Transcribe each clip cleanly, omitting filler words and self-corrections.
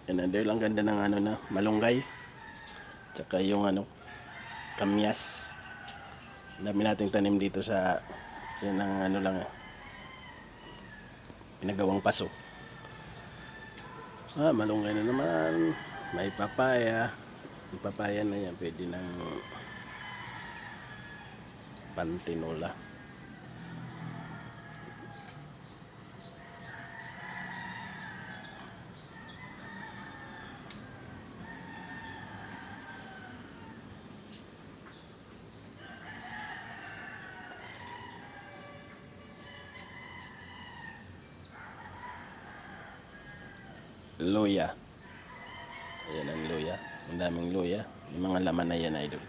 Yan, idol, ang ganda ng ano na, malunggay. Tsaka yung ano, kamyas. Ang dami nating tanim dito sa, yan ang ano lang, pinagawang paso. Malunggay na naman. May papaya. Yung papaya na yan, pwede ng pantinola. Luya. Ayan ang luya. Ang daming luya. Yung mga laman na yan, idol.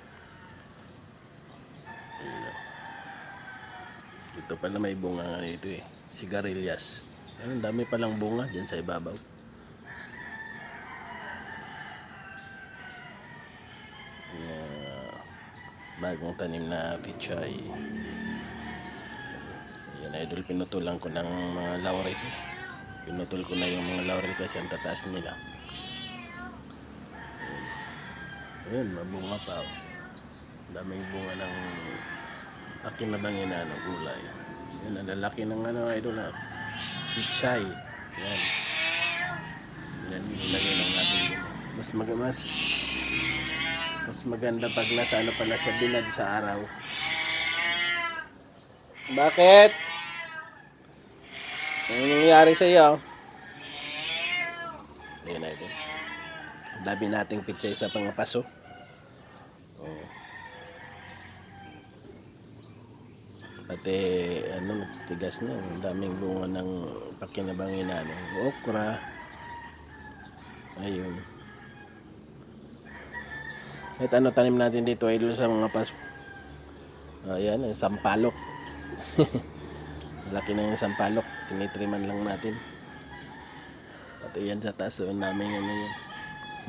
Ayan. Ito pala may bunga nga dito eh. Sigarilyas. Ang dami palang bunga dyan sa ibabaw. Bagong tanim na pichay. Ayan, idol, pinutulan ko ng mga laurel. Pinutol ko na yung mga laurel kasi ang tataas nila. Ayan, mabunga pa. Daming bunga ng akinabangin na ano, gulay. Ayan, ang lalaki ng ano, idol na pichay. Ayan. Ayan, nilagay lang natin dito. Mas maganda pag nasa ano pala siya, binad sa araw. Bakit? Ano nangyari sa iyo? Ayan, idol. Dami nating pichay sa pangapaso. Oh. Pati ano, tigas na. Ang daming bunga ng pakinabangin na ano, okra. Ayun. Kahit ano tanim natin dito ay sa mga paso. Ayan, ang sampalok. Laki na yung sampalok. Tinitriman lang natin. Pati yan sa taas namin ano yun.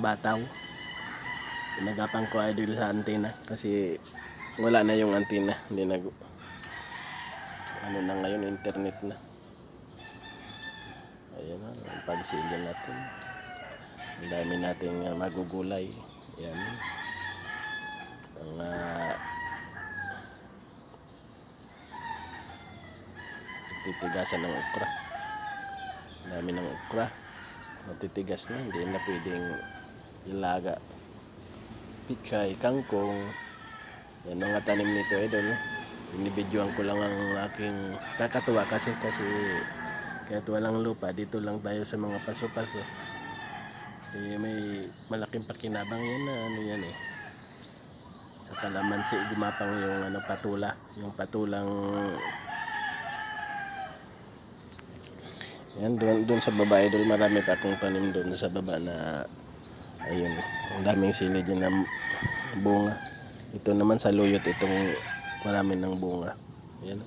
Bataw. Pinagapan ko idol sa antena kasi wala na yung antena. Hindi ano na ngayon, internet na. Ayan na, ang pagsilya natin. Ang dami nating magugulay. Ayan. Ang titigasan ng okra. Ang dami ng okra. Matitigas na, hindi na pwedeng ilaga. Pichay, kangkong. Yan mga tanim nito idol. Binibidyoan ko lang ang aking kakatuwa kasi kahit walang lupa, dito lang tayo sa mga paso-paso. May malaking pakinabang yan na ano yan eh. Sa kalamansi gumapang yung ano, patula, yung patulang yan doon sa baba idol, marami pa akong tanim doon sa baba na ayun, ang daming sili din na bunga. Ito naman sa luyot, itong marami ng bunga. Ayan.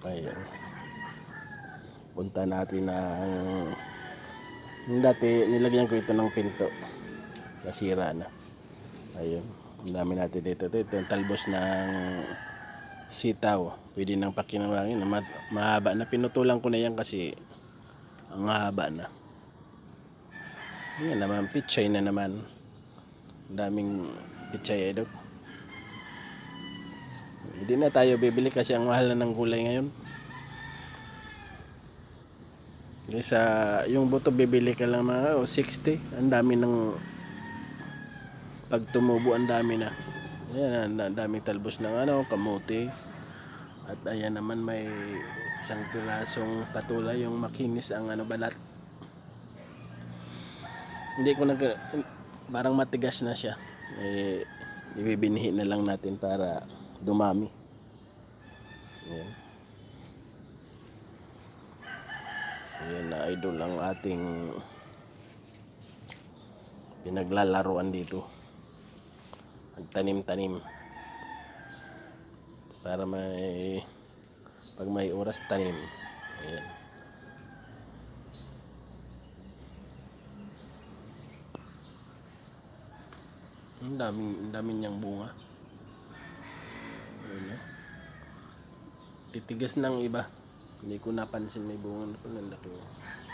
Ayan. Punta natin ang yung dati nilagyan ko ito ng pinto. Nasira na. Ayun. Ang dami natin dito. Ito yung talbos ng sitaw. Pwede nang pakinawangin. Mahaba na. Pinutulan ko na yan kasi ang haba na. Yan naman. Pichay na naman. Ang daming pichay idol. Hindi na tayo bibili kasi ang mahal na ng gulay ngayon. Sa yung buto bibili ka lang mga 60. Ang dami ng pag tumubo, ang dami na. Ayan, ang daming talbos ng ano, kamote. At ayan naman may isang pirasong patula, yung makinis ang ano, balat. Hindi ko parang matigas na siya. Ibibinhi na lang natin para dumami. Ayan. Ayan na idol ang ating pinaglalaruan dito. Tanim-tanim. Para pag may oras tanim. Ayan. Ang dami niyang bunga. Ayan. Titigas ng iba. Hindi ko napansin may bunga na pala. Laki.